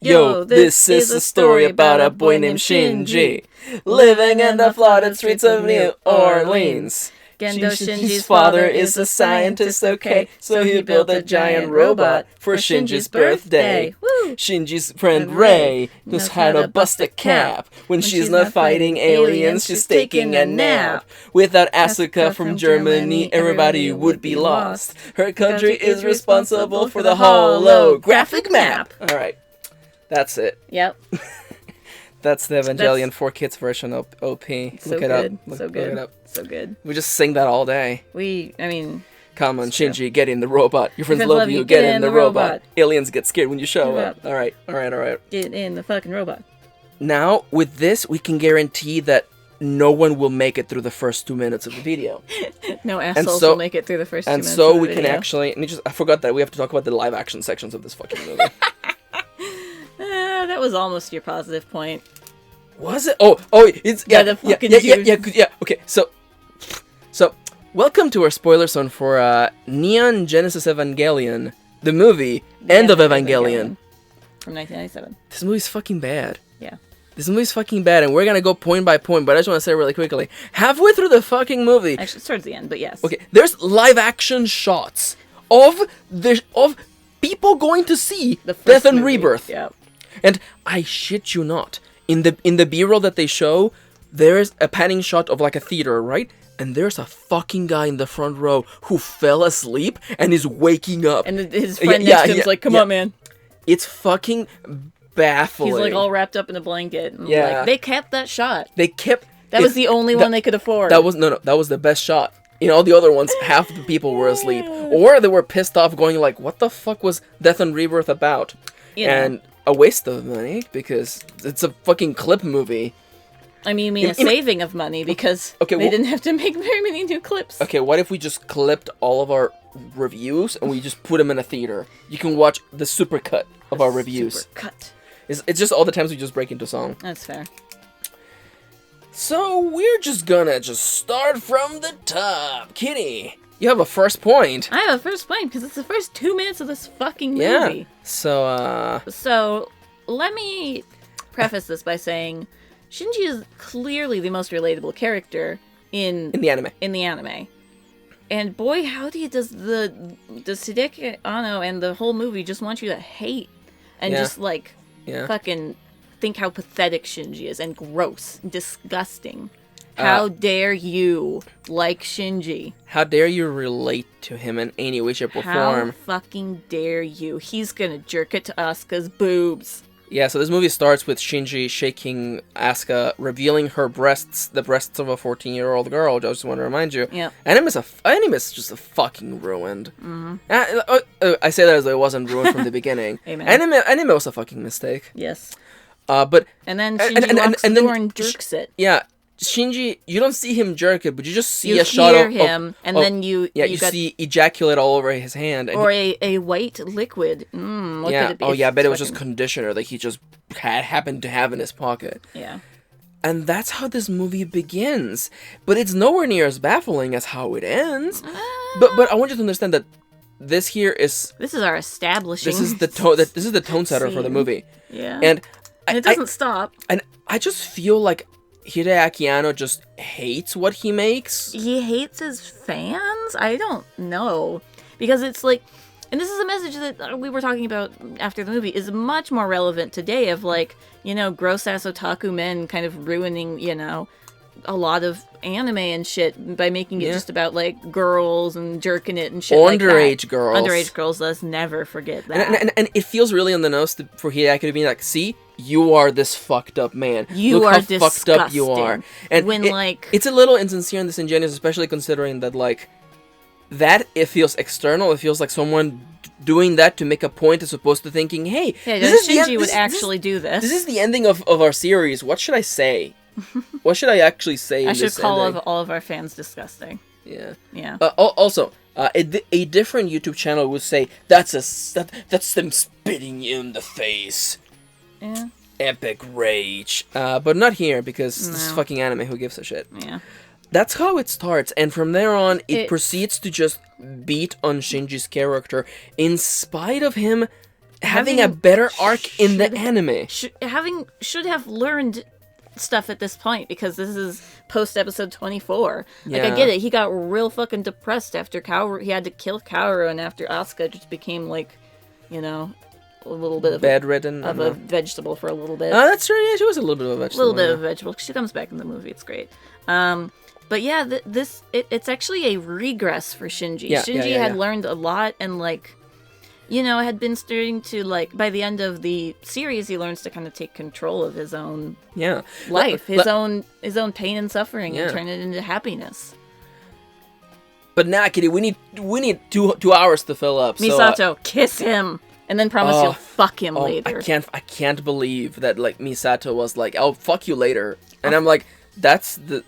Yo, this is a story about a boy named Shinji, living in the flooded streets of New Orleans. Shinji's father is a scientist, okay, so he built a giant robot for Shinji's birthday. Woo! Shinji's friend Ray knows how to bust a cap. When she's not fighting aliens, she's taking a nap. Without Asuka from Germany, everybody would be lost. Her country is responsible for the holographic map. Alright, that's it. Yep. That's the Evangelion 4Kids version of OP. Look it up. Look it up. So good. We just sing that all day. Come on, Shinji, get in the robot. Your friends love you, get in the robot. Aliens get scared when you show up. Alright. Get in the fucking robot. Now, with this, we can guarantee that no one will make it through the first 2 minutes of the video. No assholes will make it through the first 2 minutes of the video. And so we can actually... I forgot that we have to talk about the live action sections of this fucking movie. That was almost your positive point. Was it? It's yeah. Okay, so welcome to our spoiler zone for Neon Genesis Evangelion, the movie End of Evangelion from 1997. This movie's fucking bad. Yeah. This movie's fucking bad, and we're gonna go point by point. But I just want to say really quickly, halfway through the fucking movie, actually it's towards the end, but yes. Okay, there's live action shots of people going to see the Death and movie. Rebirth. Yeah. And I shit you not, in the B-roll that they show, there's a panning shot of like a theater, right? And there's a fucking guy in the front row who fell asleep and is waking up. And his friend next to him is like, come on, man. It's fucking baffling. He's like all wrapped up in a blanket. And like, they kept that shot. That was the only one they could afford. That was that was the best shot. In all the other ones, half the people were asleep. Or they were pissed off going like, what the fuck was Death and Rebirth about? And a waste of money, because it's a fucking clip movie. I mean a saving of money, because they didn't have to make very many new clips. Okay, what if we just clipped all of our reviews and we just put them in a theater? You can watch the supercut of our reviews. Supercut. It's just all the times we just break into song. That's fair. So we're just gonna start from the top. Kitty, you have a first point. I have a first point because it's the first 2 minutes of this fucking movie. Yeah. So let me preface this by saying Shinji is clearly the most relatable character in the anime. And boy, howdy does Hideki Anno and the whole movie just want you to hate and just fucking think how pathetic Shinji is and gross and disgusting. How dare you like Shinji? How dare you relate to him in any way, shape, or form? How fucking dare you? He's gonna jerk it to Asuka's boobs. Yeah, so this movie starts with Shinji shaking Asuka, revealing her breasts, the breasts of a 14-year-old girl. I just want to remind you. Yeah. Anime is just a fucking ruined. Mm-hmm. I say that as though it wasn't ruined from the beginning. Amen. Anime was a fucking mistake. Yes. But and then Shinji walks the door and jerks it. Yeah. Shinji, you don't see him jerk it, but you just see a shot of him, and then you see ejaculate all over his hand, or a white liquid. What could it be? Oh yeah, I bet it was just conditioner that he just happened to have in his pocket. Yeah, and that's how this movie begins. But it's nowhere near as baffling as how it ends. But I want you to understand that this is our establishing. This is the tone setter for the movie. Yeah, and it doesn't stop. And I just feel like Hideaki Anno just hates what he makes. He hates his fans? I don't know. Because it's like, and this is a message that we were talking about after the movie, is much more relevant today of like, gross-ass otaku men kind of ruining, a lot of anime and shit by making it just about like girls and jerking it and shit like that. Underage girls, let's never forget that. And it feels really on the nose for Hideaki to be like, see, you are this fucked up man. You Look are how disgusting. fucked up you are. And when it's a little insincere and disingenuous, especially considering that that it feels external. It feels like someone doing that to make a point as opposed to thinking, hey, Shinji would actually do this. This is the ending of our series. What should I say? What should I actually say? I should call all of our fans disgusting. Yeah. Yeah. Also, a different YouTube channel would say that's them spitting you in the face. Yeah. Epic rage. But not here, because this is fucking anime. Who gives a shit? Yeah. That's how it starts, and from there on, it proceeds to just beat on Shinji's character, in spite of him having a better arc in the anime. Should have learned stuff at this point, because this is post episode 24. Like, I get it. He got real fucking depressed after Kaoru. He had to kill Kaoru, and after Asuka just became like, you know, a little bit of bedridden of a vegetable for a little bit. Oh, that's true. Yeah, she was a little bit of a vegetable. A little bit of a vegetable. She comes back in the movie. It's great. But yeah, it's actually a regress for Shinji. Shinji had learned a lot, and like, you know, had been starting to, like, by the end of the series, he learns to kind of take control of his own life, his own pain and suffering, and turn it into happiness. But now, Kitty, we need 2 hours to fill up. Misato, kiss him, and then promise you'll fuck him later. I can't believe that, like, Misato was like, "I'll fuck you later," and I'm like, that's the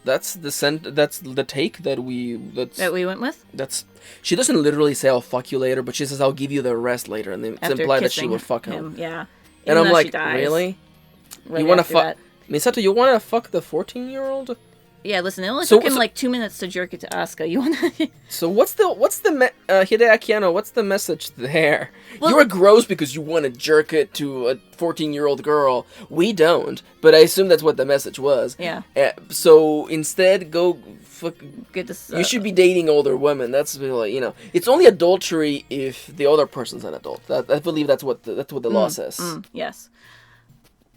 take that we went with. She doesn't literally say "I'll fuck you later," but she says "I'll give you the rest later," and it's implied that she would fuck him. Yeah, and I'm like, really? You want to fuck Misato? You want to fuck the 14-year-old? Yeah, listen, it only took him like 2 minutes to jerk it to Asuka. You want to? So what's the Hideaki Anno? What's the message there? Well, you are gross because you want to jerk it to a 14-year-old girl. We don't, but I assume that's what the message was. Yeah. So instead, go fuck. You should be dating older women. That's really, you know, it's only adultery if the other person's an adult. I believe that's what the law says. Yes.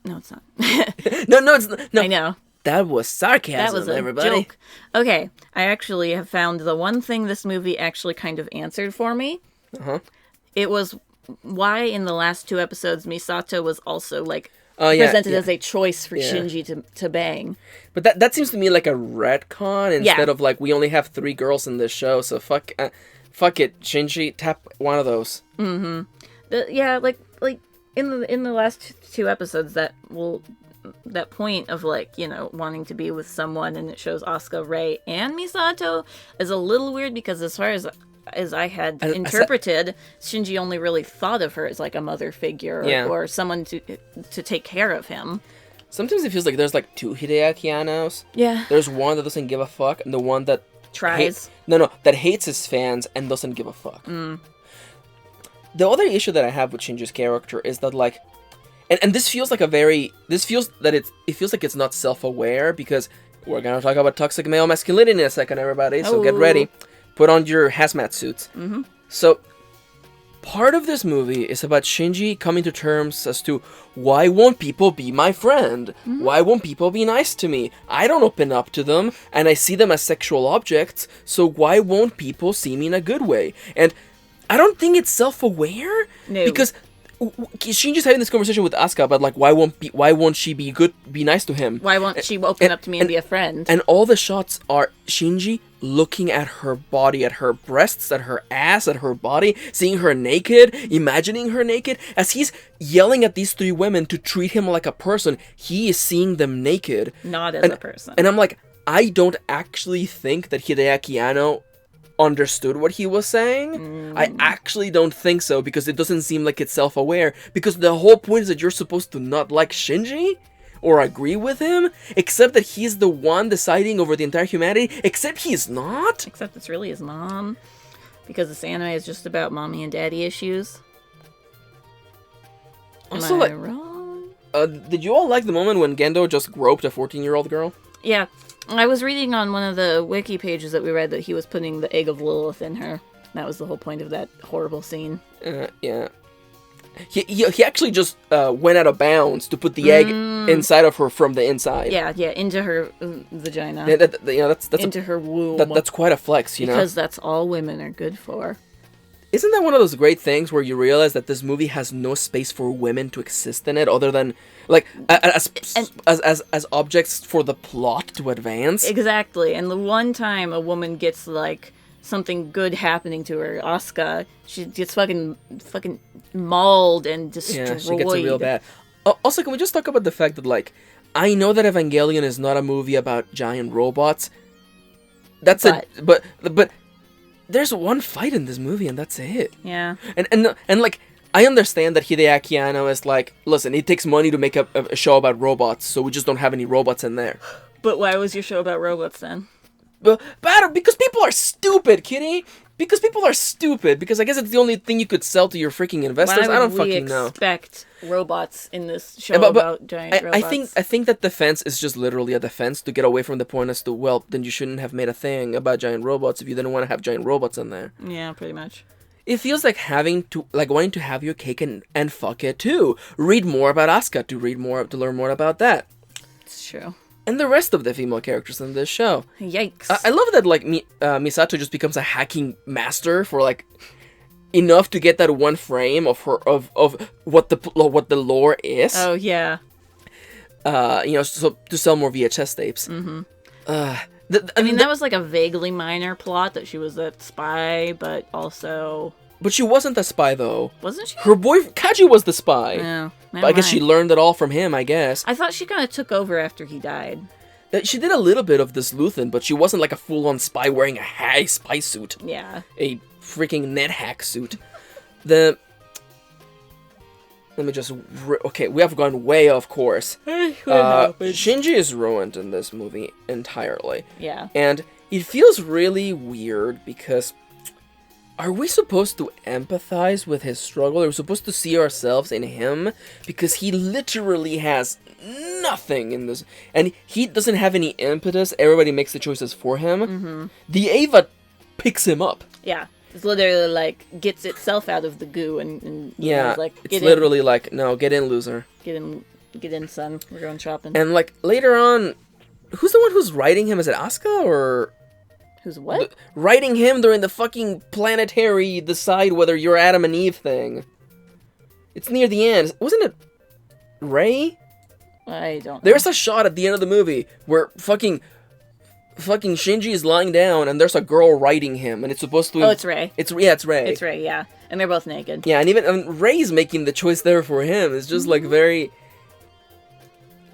No, it's not. No, it's not. No. I know. That was sarcasm, that was a everybody. Joke. Okay, I actually have found the one thing this movie actually kind of answered for me. It was why in the last 2 episodes Misato was also like presented as a choice for Shinji to bang. But that seems to me like a retcon instead of like, we only have 3 girls in this show, so fuck it, Shinji, tap one of those. Mm-hmm. Like in the last 2 episodes that point of, like, you know, wanting to be with someone, and it shows Asuka, Rei, and Misato is a little weird, because as far as I had interpreted, Shinji only really thought of her as like a mother figure or someone to take care of him. Sometimes it feels like there's like 2 Hideaki Annos. Yeah. There's one that doesn't give a fuck, and the one that tries. That hates his fans and doesn't give a fuck. The other issue that I have with Shinji's character is that, like, and this feels like it feels like it's not self-aware, because we're gonna talk about toxic male masculinity in a second, everybody. So get ready, put on your hazmat suits. So part of this movie is about Shinji coming to terms as to, why won't people be my friend? Why won't people be nice to me? I don't open up to them, and I see them as sexual objects. So why won't people see me in a good way? And I don't think it's self-aware, because Shinji's having this conversation with Asuka about, like, why won't she be nice to him? Why won't she open up to me and be a friend? And all the shots are Shinji looking at her body, at her breasts, at her ass, at her body, seeing her naked, imagining her naked. As he's yelling at these 3 women to treat him like a person, he is seeing them naked. Not as a person. And I'm like, I don't actually think that Hideaki Anno understood what he was saying. I actually don't think so, because it doesn't seem like it's self-aware, because the whole point is that you're supposed to not like Shinji or agree with him, except that he's the one deciding over the entire humanity, except he's not. Except it's really his mom, because this anime is just about mommy and daddy issues. Am I wrong? Did you all like the moment when Gendo just groped a 14-year-old girl? Yeah. I was reading on one of the wiki pages that we read that he was putting the egg of Lilith in her. That was the whole point of that horrible scene. Yeah. He actually just went out of bounds to put the egg inside of her from the inside. Yeah, into her vagina. Yeah, that's into her womb. That's quite a flex, you know? Because that's all women are good for. Isn't that one of those great things where you realize that this movie has no space for women to exist in it, other than, like, as objects for the plot to advance? Exactly. And the one time a woman gets, like, something good happening to her, Asuka, she gets fucking mauled and destroyed. Yeah, she gets it real bad. Also, can we just talk about the fact that, like, I know that Evangelion is not a movie about giant robots. But there's one fight in this movie, and that's it. Yeah. And like, I understand that Hideaki Anno is like, listen, it takes money to make a show about robots, so we just don't have any robots in there. But why was your show about robots then? Because people are stupid, Kitty. Because people are stupid. Because I guess it's the only thing you could sell to your freaking investors. I don't fucking know. Expect robots in this show about giant robots. I think that defense is just literally a defense to get away from the point as to, well, then you shouldn't have made a thing about giant robots if you didn't want to have giant robots in there. Yeah, pretty much. It feels like wanting to have your cake and fuck it too. Read more about Asuka to learn more about that. It's true. And the rest of the female characters in this show. Yikes! I love that Misato just becomes a hacking master for enough to get that one frame of her of what the lore is. Oh yeah. So to sell more VHS tapes. Mm-hmm. That was like a vaguely minor plot that she was a spy, but also. But she wasn't a spy though. Wasn't she? Her boyfriend Kaji was the spy. Yeah. But I guess she learned it all from him, I guess. I thought she kind of took over after he died. She did a little bit of this sleuthing, but she wasn't like a full-on spy wearing a high spy suit. Yeah. A freaking net hack suit. Let me just... Okay, we have gone way off course. Shinji is ruined in this movie entirely. Yeah. And it feels really weird because... Are we supposed to empathize with his struggle? Are we supposed to see ourselves in him? Because he literally has nothing in this. And he doesn't have any impetus. Everybody makes the choices for him. Mm-hmm. The Ava picks him up. Yeah. It's literally gets itself out of the goo and yeah, it's literally like, no, get in, loser. Get in, son. We're going shopping. And later on, who's the one who's writing him? Is it Asuka or... Who's what? Writing him during the fucking planetary decide whether you're Adam and Eve thing. It's near the end. Wasn't it Ray? I don't know. There's a shot at the end of the movie where fucking Shinji is lying down and there's a girl writing him and it's supposed to... Oh, it's Ray. It's Ray. It's Ray, yeah. And they're both naked. Yeah, and even Ray's making the choice there for him. It's just very...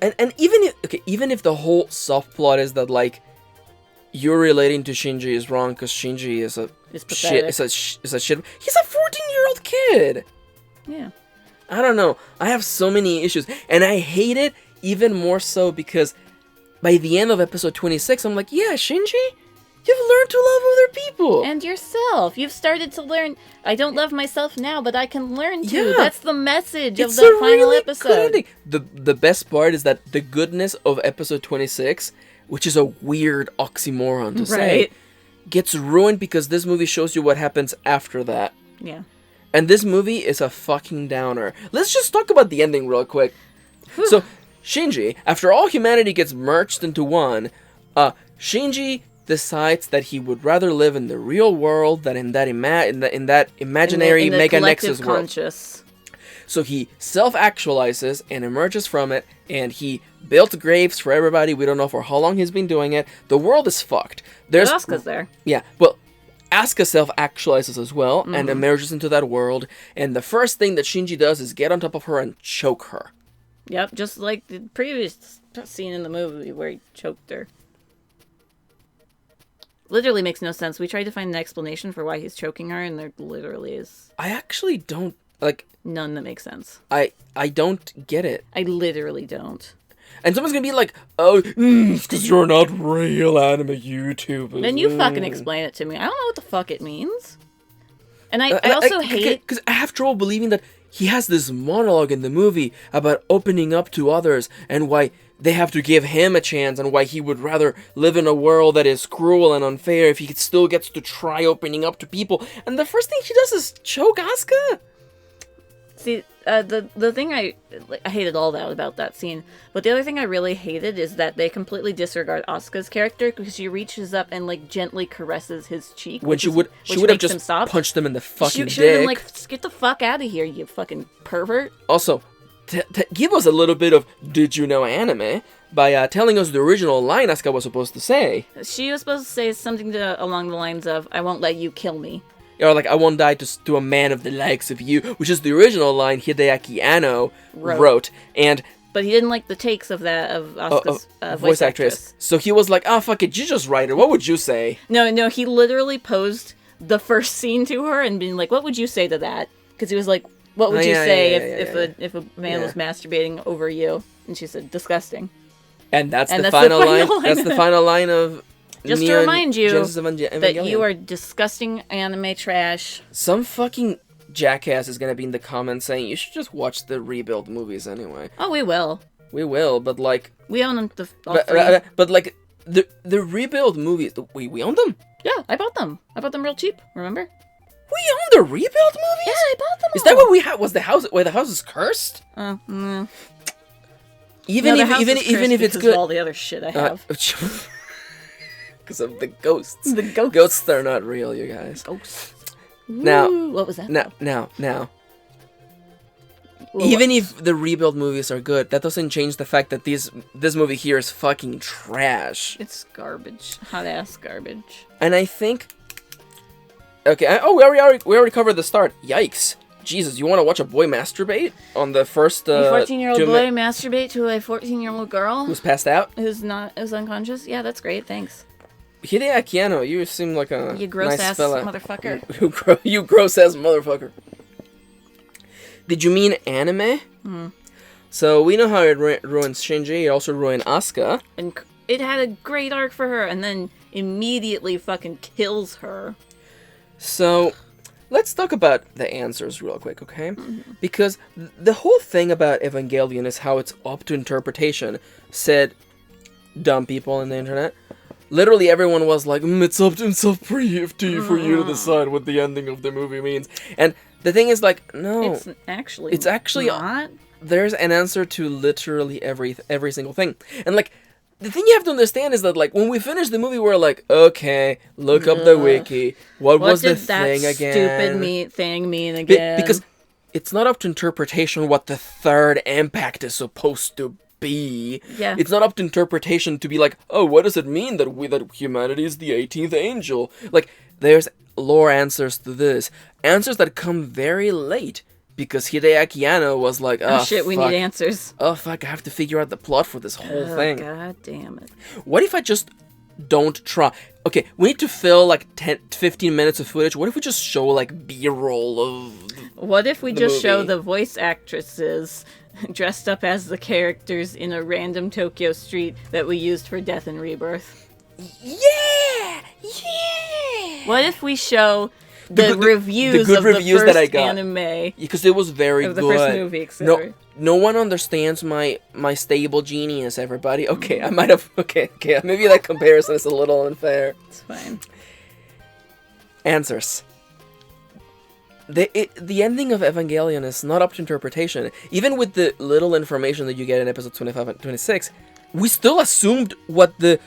And even if the whole soft plot is that you're relating to Shinji is wrong because Shinji is a shit. Is a shit. He's a 14-year-old kid. Yeah. I don't know. I have so many issues, and I hate it even more so because by the end of episode 26, I'm like, yeah, Shinji, you've learned to love other people and yourself. You've started to learn. I don't love myself now, but I can learn to. Yeah. That's the message of the final episode. The best part is that the goodness of episode 26. Which is a weird oxymoron to say, gets ruined because this movie shows you what happens after that. Yeah. And this movie is a fucking downer. Let's just talk about the ending real quick. So, Shinji, after all humanity gets merged into one, Shinji decides that he would rather live in the real world than in that imaginary Mega Nexus world. Conscious. So he self-actualizes and emerges from it, and he built graves for everybody. We don't know for how long he's been doing it. The world is fucked. But Asuka's there. Yeah, well, Asuka self-actualizes as well, and emerges into that world, and the first thing that Shinji does is get on top of her and choke her. Yep, just like the previous scene in the movie where he choked her. Literally makes no sense. We tried to find an explanation for why he's choking her, and there literally is... I actually don't, none that makes sense. I don't get it. I literally don't. And someone's gonna be like, oh, it's because you're not real anime YouTubers. Then you fucking explain it to me. I don't know what the fuck it means. And I also hate it. Because I have trouble believing that he has this monologue in the movie about opening up to others and why they have to give him a chance and why he would rather live in a world that is cruel and unfair if he still gets to try opening up to people. And the first thing he does is choke Asuka. See, the thing I hated all that about that scene, but the other thing I really hated is that they completely disregard Asuka's character because she reaches up and gently caresses his cheek. When she would have just punched him in the fucking dick. She would have been like, get the fuck out of here, you fucking pervert. Also, give us a little bit of did you know anime by telling us the original line Asuka was supposed to say. She was supposed to say something along the lines of, I won't let you kill me. Or I won't die to a man of the likes of you, which is the original line Hideaki Anno wrote. But he didn't like the takes of that, of Asuka's voice actress. So he was like, fuck it, you just write it. What would you say? No, he literally posed the first scene to her and being like, what would you say to that? Because he was like, what would you say if a man was masturbating over you? And she said, disgusting. And that's the final line. That's the final line of Just to remind you that you are disgusting anime trash. Some fucking jackass is gonna be in the comments saying you should just watch the rebuild movies anyway. Oh, we will. We will, but like... We own them. But like, the rebuild movies, we own them? Yeah, I bought them. I bought them real cheap, remember? We own the rebuild movies? Yeah, I bought them all. Is that what we had? Was the house, where the house is cursed? No. Even if it's good... of all the other shit I have. Because of the ghosts. The ghosts. Ghosts are not real, you guys. Ghosts. Now, what was that? Now. Even if the rebuild movies are good, that doesn't change the fact that this movie here is fucking trash. It's garbage. Hot ass garbage. And I think... Okay, we already covered the start. Yikes. Jesus, you want to watch a boy masturbate on the first... a 14-year-old boy masturbate to a 14-year-old girl? Who's passed out? Who's unconscious? Yeah, that's great, thanks. Hideaki Anno, you seem like a You gross-ass motherfucker. You gross-ass motherfucker. Did you mean anime? So we know how it ruins Shinji, it also ruined Asuka. And it had a great arc for her, and then immediately fucking kills her. So... let's talk about the answers real quick, okay? Because the whole thing about Evangelion is how it's up to interpretation, said dumb people on the internet. Literally everyone was like, it's up for you to decide what the ending of the movie means. And the thing is like, no. It's actually not. There's an answer to literally every single thing. And like, the thing you have to understand is that, like, when we finish the movie, we're like, okay, look up the wiki. What was the thing again? Stupid thing mean again? Because it's not up to interpretation what the third impact is supposed to be. Yeah. It's not up to interpretation to be like, oh, what does it mean that humanity is the 18th angel? Like, there's lore answers to this. Answers that come very late. Because Hideaki Anno was like, oh shit, we need answers. Oh fuck, I have to figure out the plot for this whole thing. God damn it. What if I just don't try? Okay, we need to fill like 15 minutes of footage. What if we just show like B-roll of What if we just show the voice actresses dressed up as the characters in a random Tokyo street that we used for Death and Rebirth? Yeah! What if we show... The reviews of the first that I got. Anime. Because it was very good. The first movie, etc. No one understands my stable genius, everybody. Okay, I might have... Okay, maybe that comparison is a little unfair. It's fine. Answers. The ending of Evangelion is not up to interpretation. Even with the little information that you get in episodes 25 and 26, we still assumed what the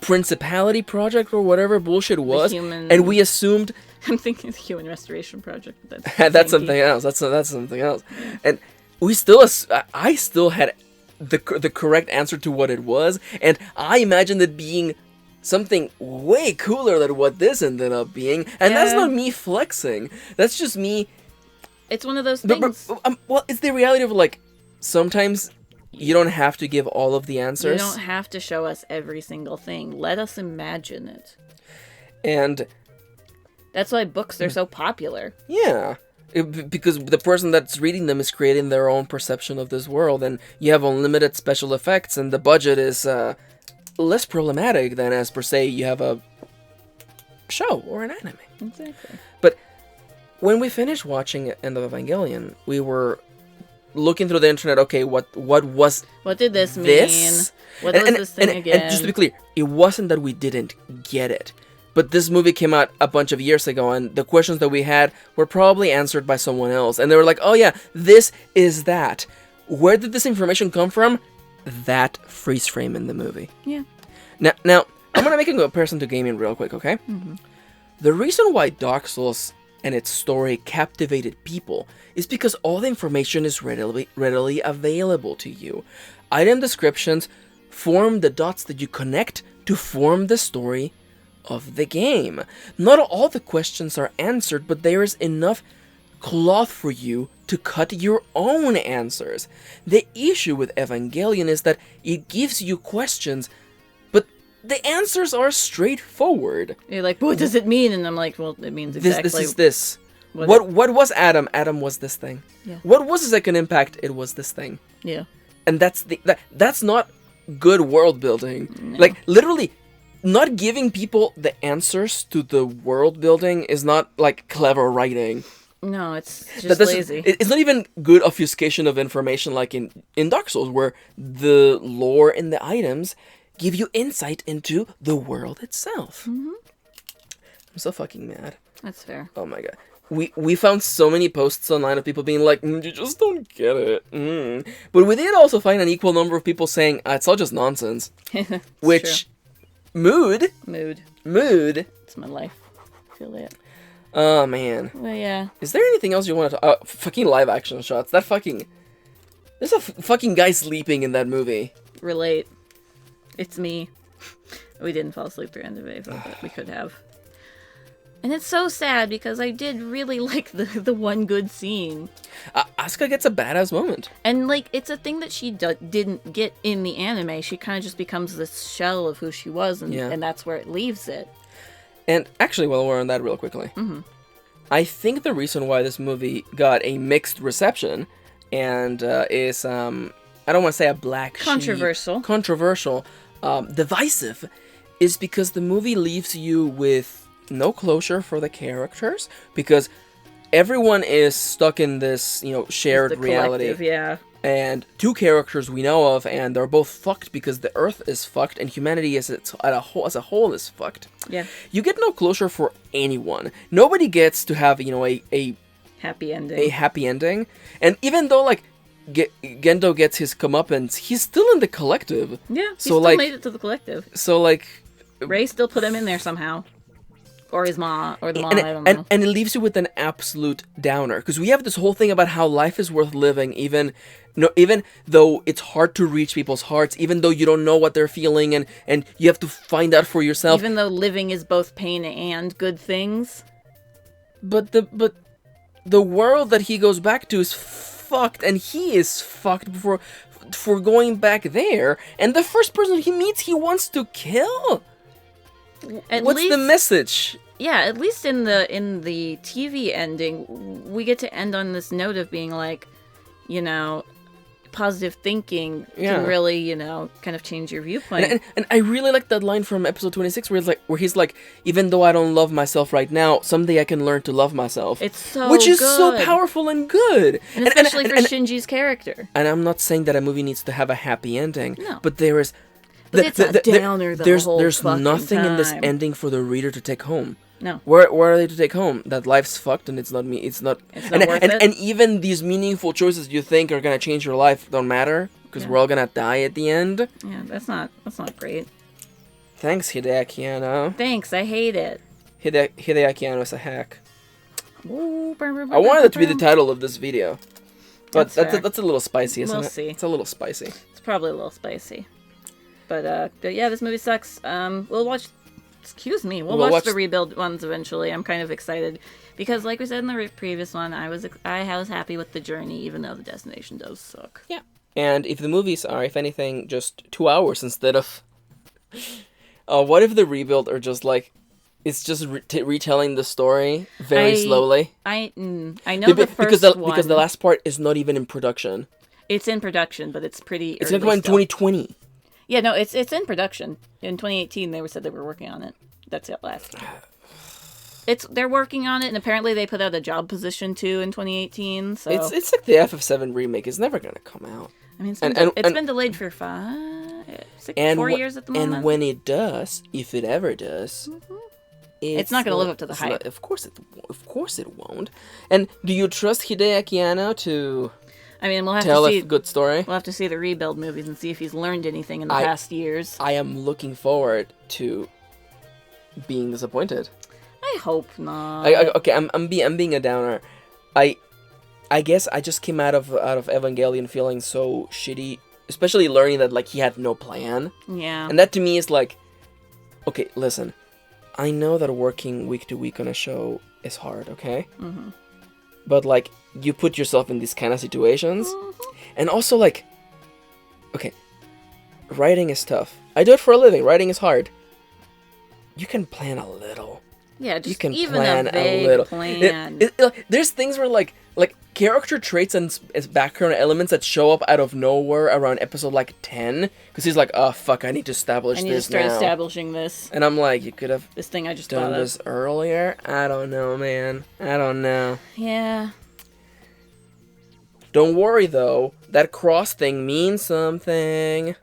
Principality Project or whatever bullshit was, and we assumed... I'm thinking the Human Restoration Project. That's something else. That's something else. And we still, I still had the correct answer to what it was, and I imagined it being something way cooler than what this ended up being. And that's not me flexing. That's just me. It's one of those things. Well, it's the reality of like sometimes you don't have to give all of the answers. You don't have to show us every single thing. Let us imagine it. And. That's why books are so popular. Yeah. Because the person that's reading them is creating their own perception of this world, and you have unlimited special effects, and the budget is less problematic than as per se you have a show or an anime. Exactly. But when we finished watching End of Evangelion, we were looking through the internet, okay, what did this mean? What was this thing again? And just to be clear, it wasn't that we didn't get it. But this movie came out a bunch of years ago, and the questions that we had were probably answered by someone else. And they were like, oh yeah, this is that. Where did this information come from? That freeze frame in the movie. Yeah. Now I'm going to make a comparison to gaming real quick, okay? Mm-hmm. The reason why Dark Souls and its story captivated people is because all the information is readily available to you. Item descriptions form the dots that you connect to form the story of the game. Not all the questions are answered, but there is enough cloth for you to cut your own answers. The issue with Evangelion is that it gives you questions, but the answers are straightforward. You're like, what does it mean? And I'm like, well, it means exactly... This is this. What was Adam? Adam was this thing. Yeah. What was the second impact? It was this thing. Yeah. And that's not good world building. No. Like, literally... not giving people the answers to the world building is not like clever writing. No, it's just lazy. It's not even good obfuscation of information like in Dark Souls, where the lore and the items give you insight into the world itself. Mm-hmm. I'm so fucking mad. That's fair. Oh my god. We found so many posts online of people being like, you just don't get it. But we did also find an equal number of people saying, it's all just nonsense. Which, true. Mood. It's my life. I feel it. Oh, man. Well, yeah. Is there anything else you want to fucking live action shots. There's a fucking guy sleeping in that movie. Relate. It's me. We didn't fall asleep through end of Ava, but we could have. And it's so sad because I did really like the one good scene. Asuka gets a badass moment. And, like, it's a thing that she didn't get in the anime. She kind of just becomes this shell of who she was, and that's where it leaves it. And actually, while we're on that real quickly, I think the reason why this movie got a mixed reception and is, I don't want to say a black sheep. Controversial. Divisive, is because the movie leaves you with no closure for the characters, because everyone is stuck in this, shared reality. Yeah. And two characters we know of, and they're both fucked because the Earth is fucked and humanity as a whole is fucked. Yeah. You get no closure for anyone. Nobody gets to have, a happy ending. A happy ending. And even though, like, Gendo gets his comeuppance, he's still in the collective. Yeah, he still made it to the collective. So, like... Ray still put him in there somehow. Or his mom, or the mom, I don't know. And it leaves you with an absolute downer. Because we have this whole thing about how life is worth living, even though it's hard to reach people's hearts, even though you don't know what they're feeling, and you have to find out for yourself. Even though living is both pain and good things. But the world that he goes back to is fucked, and he is fucked for going back there. And the first person he meets, he wants to kill. What's the message? Yeah, at least in the TV ending, we get to end on this note of being like, positive thinking can really, kind of change your viewpoint. And I really like that line from episode 26 where he's like, even though I don't love myself right now, someday I can learn to love myself. It's so Which is good. so powerful and good. And especially for Shinji's character. And I'm not saying that a movie needs to have a happy ending. No. But there is... It's a downer the whole There's nothing time. in this ending for the reader to take home. No. Where are they to take home? That life's fucked and it's not me. It's not worth it. And even these meaningful choices you think are gonna change your life don't matter because we're all gonna die at the end. Yeah, that's not great. Thanks, Hideaki Anno. Thanks, I hate it. Hideaki Anno is a hack. Ooh, I wanted it to be the title of this video, but that's a little spicy, isn't it? We'll see. It's a little spicy. It's probably a little spicy. But yeah, this movie sucks. We'll watch. Excuse me. We'll watch the rebuild ones eventually. I'm kind of excited because, like we said in the previous one, I was happy with the journey, even though the destination does suck. Yeah. And if the movies are, if anything, just 2 hours instead of, what if the rebuild are just like, it's just retelling the story very slowly? I know the first one because the last part is not even in production. It's in production, but it's pretty. It's gonna come out in 2020. Yeah, no, it's in production. In 2018, they said they were working on it. That's it last. They're working on it, and apparently they put out a job position too in 2018. So it's like the FF7 remake. It's never gonna come out. I mean, it's been delayed for 4 years at the moment. And when it does, if it ever does, it's not gonna live up to the hype. Of course it won't. And do you trust Hideaki Anno to? I mean, we'll have tell to see a good story. We'll have to see the rebuild movies and see if he's learned anything in the past years. I am looking forward to being disappointed. I hope not. Okay, I'm being a downer. I guess I just came out of Evangelion feeling so shitty, especially learning that like he had no plan. Yeah. And that to me is like, okay, listen, I know that working week to week on a show is hard, okay? Mm-hmm. But like, you put yourself in these kind of situations, and also like, okay, writing is tough. I do it for a living. Writing is hard. You can plan a little. Yeah, just you can even plan a vague little. plan. There's things where like like character traits and background elements that show up out of nowhere around episode like 10, because he's like, oh fuck, I need to establish this now. I need to start establishing this. And I'm like, you could have this thing I just done this earlier. I don't know, man. I don't know. Yeah. Don't worry though, that cross thing means something.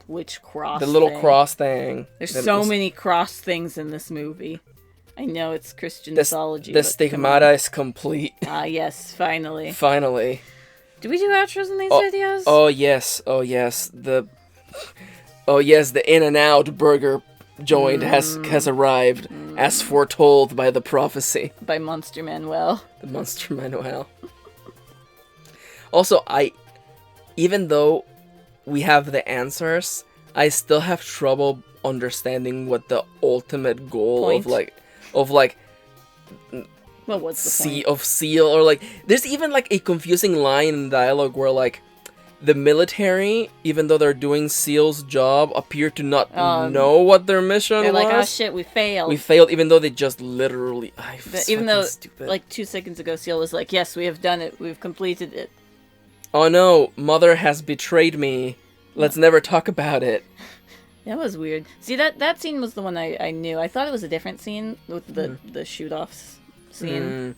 Which cross? The little cross thing. There's so many cross things in this movie. I know it's Christian mythology. The stigmata is complete. Ah, yes, finally. Finally. Do we do outros in these videos? Oh yes, the In-N-Out burger joint has arrived, as foretold by the prophecy. By Monster Manuel. The Monster Manuel. Also, even though we have the answers, I still have trouble understanding what the ultimate goal of like well, what's the point? of seal, or like there's even like a confusing line in dialogue where like the military, even though they're doing SEAL's job, appear to not know what their mission was. They're like, oh shit, we failed. We failed, even though they just literally even though stupid. Like 2 seconds ago SEAL was like, yes, we have done it, we've completed it. Oh no, Mother has betrayed me. Let's never talk about it. That was weird. See, that scene was the one I knew. I thought it was a different scene with the shoot-offs scene.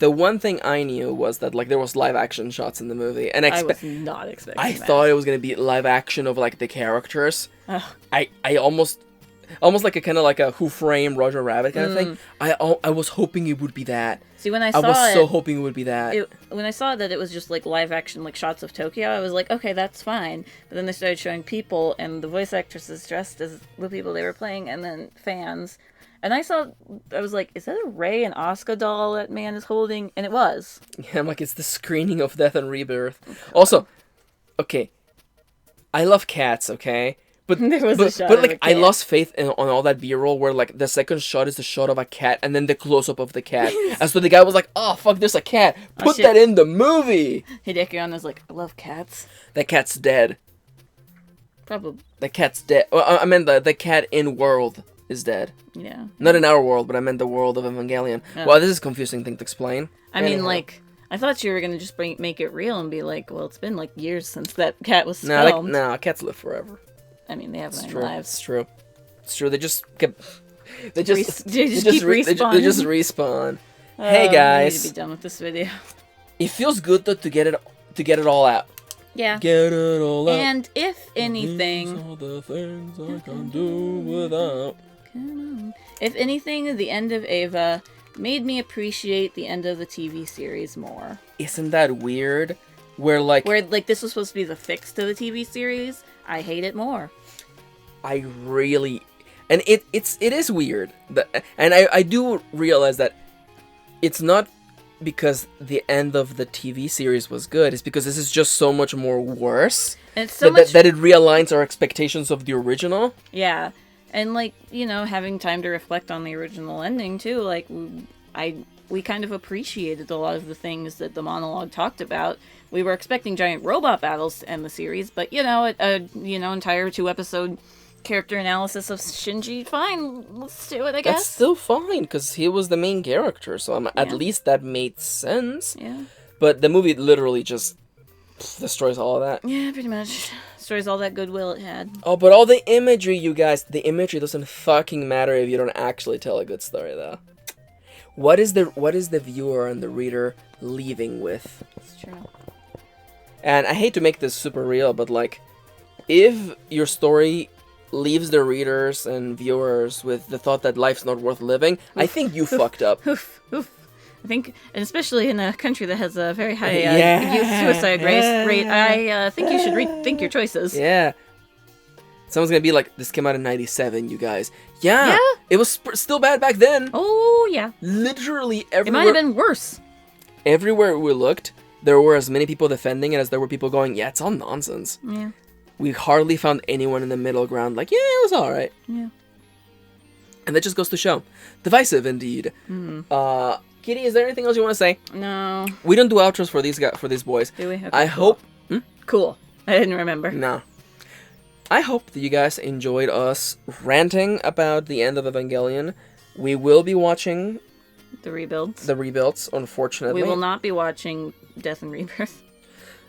The one thing I knew was that like there was live action shots in the movie, and I was not expecting that. I thought it was gonna be live action of like the characters. Ugh. I almost like a kind of like a Who Framed Roger Rabbit kind of thing. I was hoping it would be that. See, when I saw was so hoping it would be that. When I saw that it was just like live action, like shots of Tokyo, I was like, okay, that's fine. But then they started showing people, and the voice actresses dressed as the people they were playing, and then fans. And I was like, is that a Ray and Asuka doll that man is holding? And it was. Yeah, I'm like, it's the screening of Death and Rebirth. Also, okay, I love cats, okay? But there was a shot but like of a cat. I lost faith on all that B-roll where like the second shot is the shot of a cat and then the close-up of the cat. And so the guy was like, oh fuck, there's a cat. Put that in the movie. Hideki Anno's like, I love cats. That cat's dead. Probably. The cat's dead. Well, I meant the cat in world is dead. Yeah. Not in our world, but I meant the world of Evangelion. Oh. Well, this is a confusing thing to explain. I mean, like, I thought you were gonna just make it real and be like, well, it's been like years since that cat was filmed. No, cats live forever. I mean, they have 9 lives. It's true. It's true. They just keep respawning. They just respawn. Hey guys, we need to be done with this video. It feels good though to get it all out. Yeah. Get it all out. And if anything, these are the things I can do without. If anything, the end of Eva made me appreciate the end of the TV series more. Isn't that weird? Where this was supposed to be the fix to the TV series. I hate it more. I really, and it is weird. And I do realize that it's not because the end of the TV series was good. It's because this is just so much more worse. And it's so that it realigns our expectations of the original. Yeah, and like, you know, having time to reflect on the original ending too. Like we kind of appreciated a lot of the things that the monologue talked about. We were expecting giant robot battles to end the series, but you know, entire 2-episode character analysis of Shinji. Fine, let's do it. I guess that's still fine because he was the main character, so at least that made sense. Yeah. But the movie literally just destroys all of that. Yeah, pretty much destroys all that goodwill it had. Oh, but all the imagery, you guys. The imagery doesn't fucking matter if you don't actually tell a good story, though. What is the viewer and the reader leaving with? It's true. And I hate to make this super real, but like, if your story leaves the readers and viewers with the thought that life's not worth living, I think you fucked up. Oof. I think, and especially in a country that has a very high youth suicide rate, I think you should rethink your choices. Yeah. Someone's gonna be like, this came out in 97, you guys. Yeah. It was still bad back then. Oh, yeah. Literally everywhere. It might have been worse. Everywhere we looked, there were as many people defending it as there were people going, yeah, it's all nonsense. Yeah. We hardly found anyone in the middle ground like, yeah, it was alright. Yeah. And that just goes to show. Divisive, indeed. Mm-hmm. Kitty, is there anything else you want to say? No. We don't do outros for these boys. Do we? Okay, I hope... Cool. I didn't remember. No. I hope that you guys enjoyed us ranting about the end of Evangelion. We will be watching The rebuilds. The rebuilds, unfortunately. We will not be watching Death and Rebirth.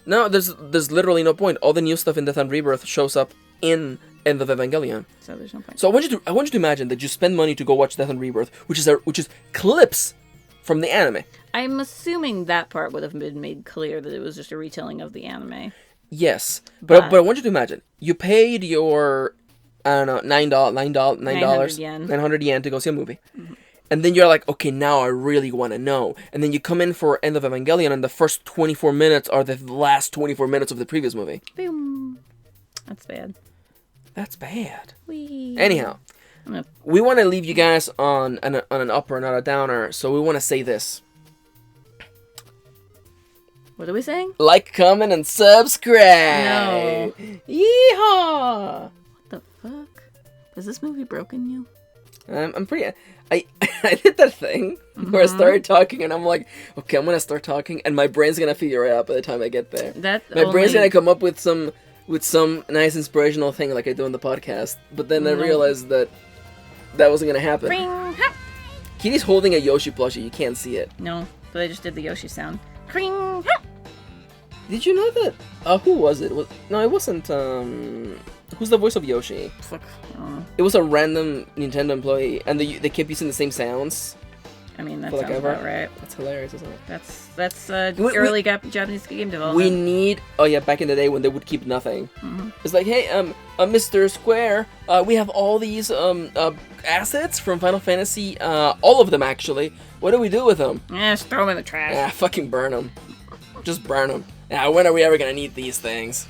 No, there's literally no point. All the new stuff in Death and Rebirth shows up in End of Evangelion. So there's no point. So I want you to imagine that you spend money to go watch Death and Rebirth, which is clips from the anime. I'm assuming that part would have been made clear that it was just a retelling of the anime. Yes, but I want you to imagine you paid your I don't know $900 yen to go see a movie. Mm-hmm. And then you're like, okay, now I really want to know. And then you come in for End of Evangelion, and the first 24 minutes are the last 24 minutes of the previous movie. Boom. That's bad. That's bad. Whee. Anyhow, we want to leave you guys on an upper, not a downer, so we want to say this. What are we saying? Like, comment, and subscribe! No. Yeehaw! What the fuck? Has this movie broken you? I'm pretty... I did that thing where I started talking and I'm like, okay, I'm gonna start talking and my brain's gonna figure it out by the time I get there. Brain's gonna come up with some nice inspirational thing like I do on the podcast. But then I realized that wasn't gonna happen. Ring, Kitty's holding a Yoshi plushie. You can't see it. No, but I just did the Yoshi sound. Ring, Did you know that? Who was it? No, it wasn't. Who's the voice of Yoshi? Fuck. It was a random Nintendo employee, and they kept using the same sounds. I mean, that sounds about right. That's hilarious, isn't it? That's early Japanese game development. We need... Oh yeah, back in the day when they would keep nothing. Mm-hmm. It's like, hey, Mr. Square, we have all these assets from Final Fantasy, all of them actually. What do we do with them? Just throw them in the trash. Yeah, fucking burn them. Just burn them. Yeah, when are we ever gonna need these things?